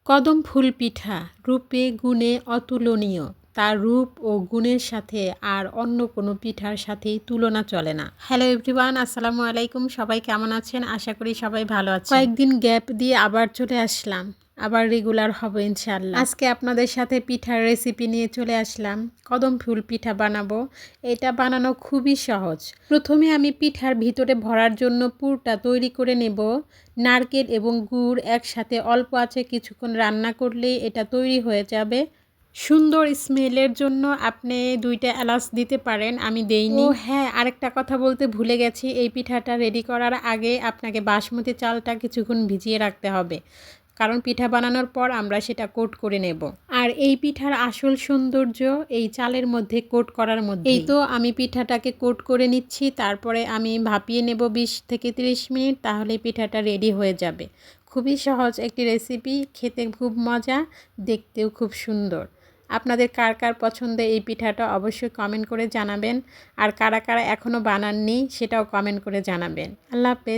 কদম ফুল পিঠা রূপে গুণে অতুলনীয়। তার রূপ ও গুণের সাথে আর অন্য কোনো পিঠার সাথেই তুলনা চলে না। হ্যালো এভরিওয়ান, আসসালামু আলাইকুম। সবাই কেমন আছেন? আশা করি সবাই ভালো আছেন। কয়েকদিন গ্যাপ দিয়ে আবার চলে আসলাম, আবার রেগুলার হব ইনশাআল্লাহ। আজকে আপনাদের সাথে পিঠার রেসিপি নিয়ে চলে আসলাম। কদম ফুল পিঠা বানাবো। এটা বানানো খুবই সহজ। প্রথমে আমি পিঠার ভিতরে ভরার জন্য পুরটা তৈরি করে নেব। নারকেল এবং গুড় একসাথে অল্প আঁচে কিছুক্ষণ রান্না করলেই এটা তৈরি হয়ে যাবে। সুন্দর স্মেলের জন্য আপনি 2টা এলাচ দিতে পারেন, আমি দেইনি। ও হ্যাঁ, আরেকটা কথা বলতে ভুলে গেছি, এই পিঠাটা রেডি করার আগে আপনাকে বাসমতি চালটা কিছুক্ষণ ভিজিয়ে রাখতে হবে, কারণ পিঠা বানানোর পর আমরা সেটা কোট করে নেব। আর এই পিঠার আসল সৌন্দর্য এই চালের মধ্যে কোট করার মধ্যে। এই তো আমি পিঠাটাকে কোট করে নিচ্ছি, তারপরে আমি ভাপিয়ে নেব 20 থেকে 30 মিনিট, তাহলে পিঠাটা রেডি হয়ে যাবে। খুবই সহজ একটি রেসিপি, খেতে খুব মজা, দেখতেও খুব সুন্দর। আপনাদের কার কার পছন্দ এই পিঠাটা অবশ্যই কমেন্ট করে জানাবেন, আর কারা কারা এখনও বানাননি সেটাও কমেন্ট করে জানাবেন। আল্লাহ হাফেজ।